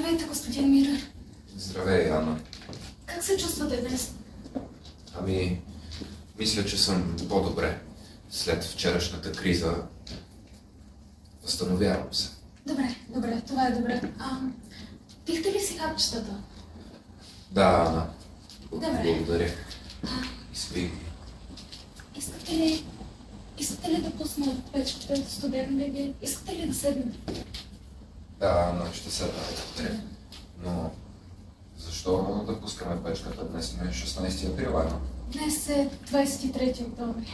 Здравейте, господин Мирър. Здравей, Анна. Как се чувствате днес? Ами, мисля, че съм по-добре. След вчерашната криза възстановявам се. Добре, това е добре. Пихте ли си хапчетата? Да, Анна. Добре. Благодаря. Изпи. Искате ли да пусна печката студено ли ви? Искате ли да седнете? Да, Анна, ще седна. Благодаря. Но защо да пускаме печката? Днес сме 16 април, Анна. Днес е 23 октомври.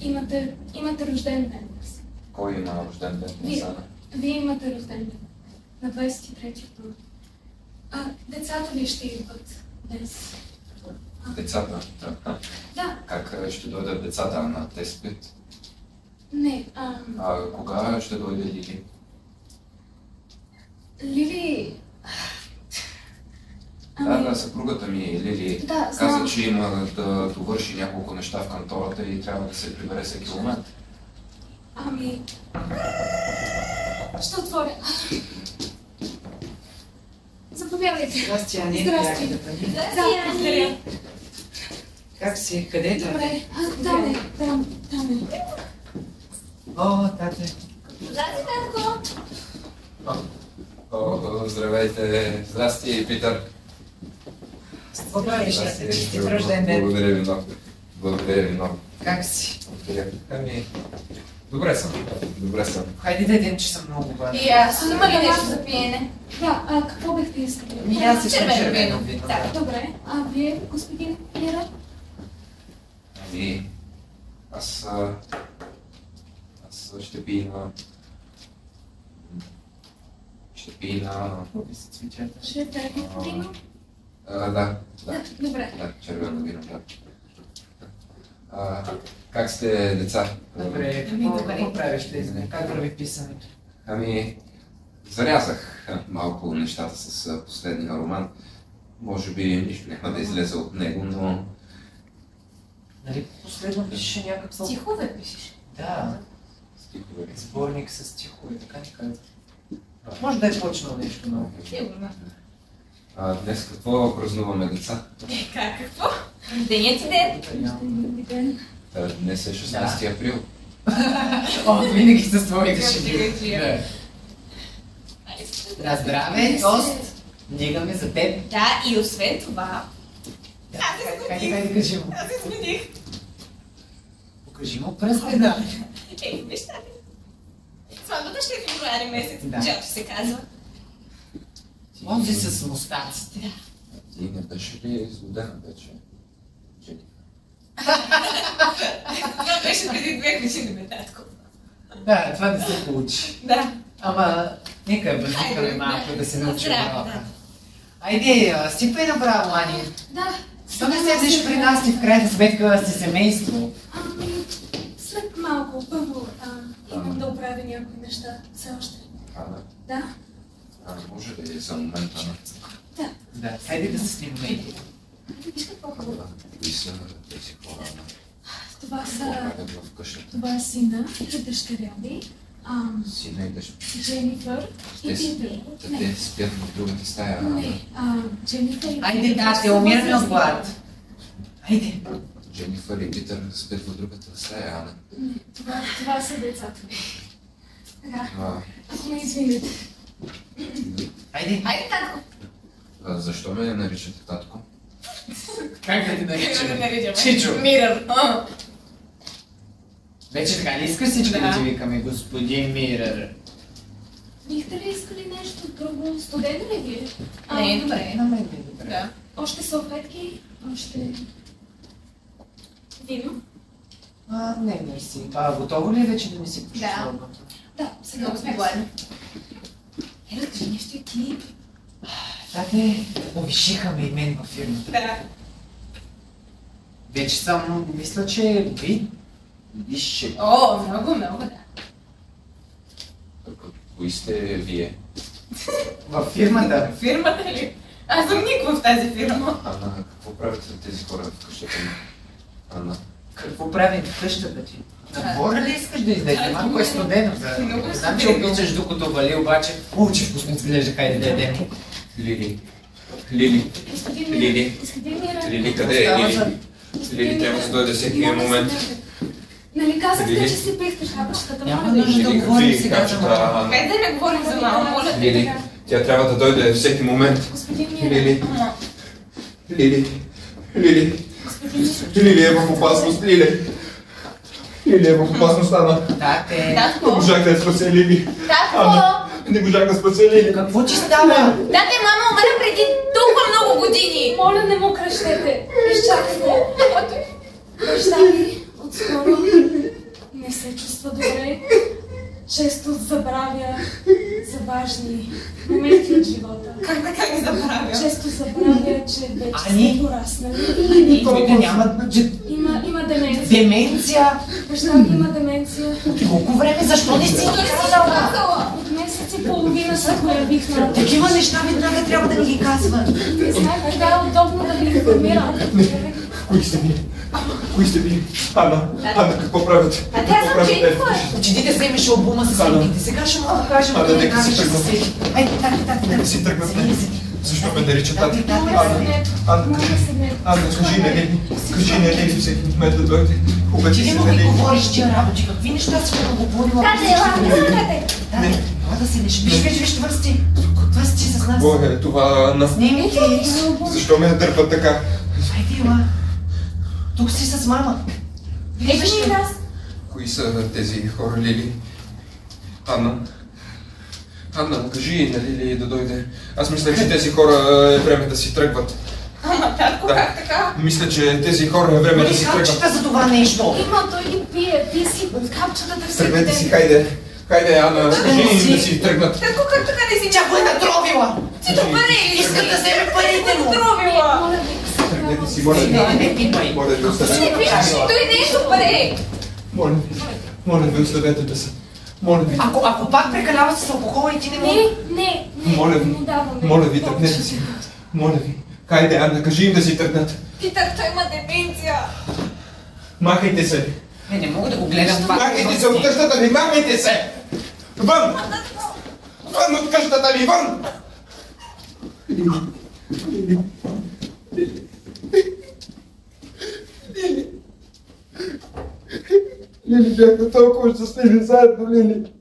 Имате рожден ден днес. Кой има рожден ден днес, Анна? Вие имате рожден ден. На 23 октомври. Децата ви ще идват днес. Децата? Да. Как ще дойдат децата, Анна? Те спят. Не, Кога ще дойде Лили? Лили... Да, съпругата ми, Лили, Да, каза, знам. че има да довърши няколко неща в кантората и трябва да се прибере всеки момент. Ще отворя. Заповядайте. Здрасти, Ани. Здрасти. Да, благодаря. Как си? Къде е тате? Добре, там е. О, тате. Здрасти, татко. Здравейте! Здрасти, Питър! Какво правиш, тате? Честит рожден ден. Благодаря ви много. Благодаря ви много. Как си? Благодаря. Добре съм. Хайде да един, че съм много гладен. И аз има ли нещо за пиене? Да, какво бихте искали? Ами аз искам Червено червено вино. вино. Да. Добре, вие, господин Мирър? Аз ще пия на... Ходи се цвичата. Ще е вино? Да, Добре. червено вино, да. Как сте, деца? Добре, какво правиш тези? Как върви писането? Зарязах малко нещата с последния роман. Може би нищо няма да излезе от него, но... Нали последно пишеше някакво... Стихове пишеш. Да, Стихове. сборник с стихове, така ни казва. Може да е почнал нещо ново. Сигурно. Днес какво празнуваме, деца? Какво? Денят ти ден. Ден. Днес е 16 април. О, винаги с твоите Как шеги. ти Да. На здраве, тост. Дигаме за теб. Да, и освен това... Хайде, кажи му. Аз измених. Покажи му пръста, да. Виж тази. Сватбата ще е февруари месец, Да. чето се казва. Онзи с мустаците. Ти не беше ли изгодена вече? Това беше преди 2 години, бе, татко. Да, това да се получи. Да. Ама, нека бъдем Айде, малко да се научим Здраве, малко. да. Айде, стипай направо, Ани. Да. Що не седнеш при нас и в крайна сметка сте семейство? След малко, първо, имам да оправя някои неща, все още. Да? Може ли за момент, Ана? Да. Да, хайде да се снимаме. Виж какво хубаво. Кои са тези хора, Ана? Това Какво са... правят в къщата? Това е сина и дъщеря ми. Сина и дъщеря. Дженифър и Питър. Те спят в другата стая, Ана. Не, Дженифър и Айде, Питър да, са те умираме от възрастни. глад. Айде. Дженифър и Питър спят в другата стая, Ана. Не, това са децата ми. Така, А, ако ме извините. Айде. Айде, татко. Защо ме наричате татко? Как да ти Как да наричаме? наричаме? Чичо. Мирър. Вече така ли искаш всички Да. да ти викаме господин Мирър? Бихте ли искали нещо друго? Студено ли вие? Не, добре. На мен ми е добре. Да. Още салфетки? Още... Вино? Не, мерси. Готово ли е вече да ми си пушиш Да. лобата? Да, сега Много сме гладни. Кажи нещо и ти. Тате, повишиха ме и мен във фирмата. Да. Вече съм, мисля, че висше. О, много, да. Кои сте вие? Във фирмата. Фирмата ли? Аз съм никой в тази фирма. Ана, какво правят тези хора в къщата ми? Ана, Какво правим в къщата ти? Двора ли искаш да излезе? Малко е студено. Знам, че обичаш докато вали, обаче... Че вкусно изглежда, хайде да ядем. Лили. Лили. Господин Лили. Мира, господин Мира. Лили, къде е Лили? Лили, трябва да дойде всеки момент. Нали казахте, Лили. че си пихте хапчетата? Няма Моля ви. нужда да Лили, говорим какви сега за капчета, малко. Анна? Хайде да не говорим за мама, моля те. Лили, тя трябва да дойде всеки момент. Господин Мира. Лили. Лили. Лили. Господин Мира. Лили е в опасност, Лили. Лили е в опасност, Ана. Тате, Не Татко! можах да я спася, Лили. Татко! Ана, не можах да спася, Лили. какво ти става? Тате, мама умря преди толкова много години! Моля, не му кръщете. Изчакайте. Баща ми отскоро не се чувства добре. Често забравя за важни моменти от живота. Как така ги забравя? Често забравя, че вече Ани? сме пораснали. И той няма Има деменция. деменция. Баща ми има деменция. От колко време? Защо не си Той ни си казала? казала! От месец и половина се появих на... Такива неща веднага трябва да ни ги казва. Не знае кога е удобно да ви информирам. Кои сте ви? Кои сте ви? Ана, Ана, какво правят? А тя Какво съм правят те? Дженнифър! Отиди да вземеш албума с снимките. Сега ще му покажем. Ана, нека си ще тръгна. се сети. Айде, тати. Нека си тръгнат. Защо ме наричат тати? Тати, Моля, Ана, седнете. Ана, Моля, кажи. седнете. Ана, кажи на Лили. Кажи на Лили всеки момент да дойде. Обаче Ти се не му на ги Лили. говориш тия работи. Какви неща си му говорила? Тате, ела, тате! Тати, това да седнеш. Виж, върсти. Върсти с нас. Какво е това, Ана? Снимки. Защо ме дърпат така? Айде, ела. Тук си с мама. Виждаш ли нас? Кои са тези хора, Лили? Анна? Анна, кажи на Лили да дойде. Аз мисля, че тези хора е време да си тръгват. Ама, татко, Да. как така? Мисля, че тези хора е време да си тръгват. Капчета за това нещо. Има, той ги пие. Пие си капчетата всеки Тръгнете ден. си, хайде. Хайде, Анна, кажи им да си тръгнат. Татко, как така не си Тя го е натровила. Ти добре ли? Иска да вземе парите му. Тровила! Моля ви, Тръгнете си, моля ви. Не пипай. Моля ви, Не оставете. виждаш ли, той не е добре! Моля ви. Моля ви, оставете да са. Моля ви. Ако пак прекалява с алкохола и ти не му... Не, Моля ви. не му даваме. Моля ви, тръгнете си. Моля ви. Хайде, Анна, кажи им да си тръгнат. Питах, той има деменция! Махайте се. Не мога да го гледам това. Махайте се от къщата ми, махайте се! Вън! Вън от къщата ми, вън! Лили, бяхме толкова щастливи заедно, Лили.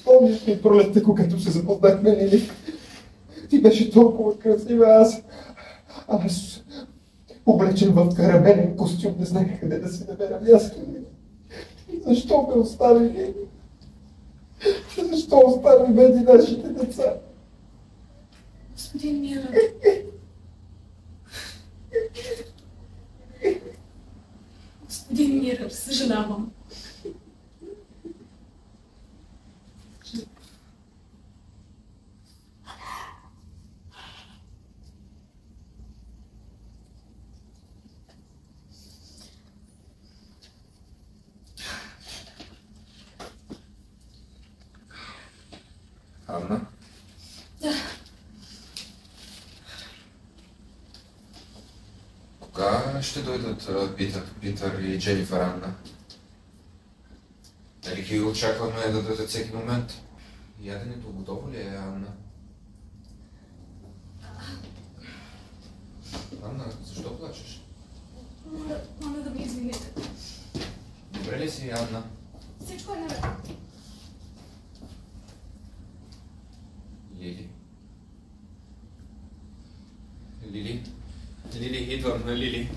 Помниш ли пролетта, когато се запознахме, Лили? Ти беше толкова красива, аз облечен в карамелен костюм, не знаех къде да си намеря място. Защо ме остави, Лили? Защо остави мен и нашите деца? Господин Мира. Господин Мира, съжалявам. Анна? Да. Кога ще дойдат Питър и Дженнифър, Анна? Нали ги очакваме да дойдат всеки момент? Яденето готово ли е, Анна? Анна, защо плачеш? Моля да ми извините. Добре ли си, Анна? Всичко е наред. Лили? Лили? Лили, идвам, Лили.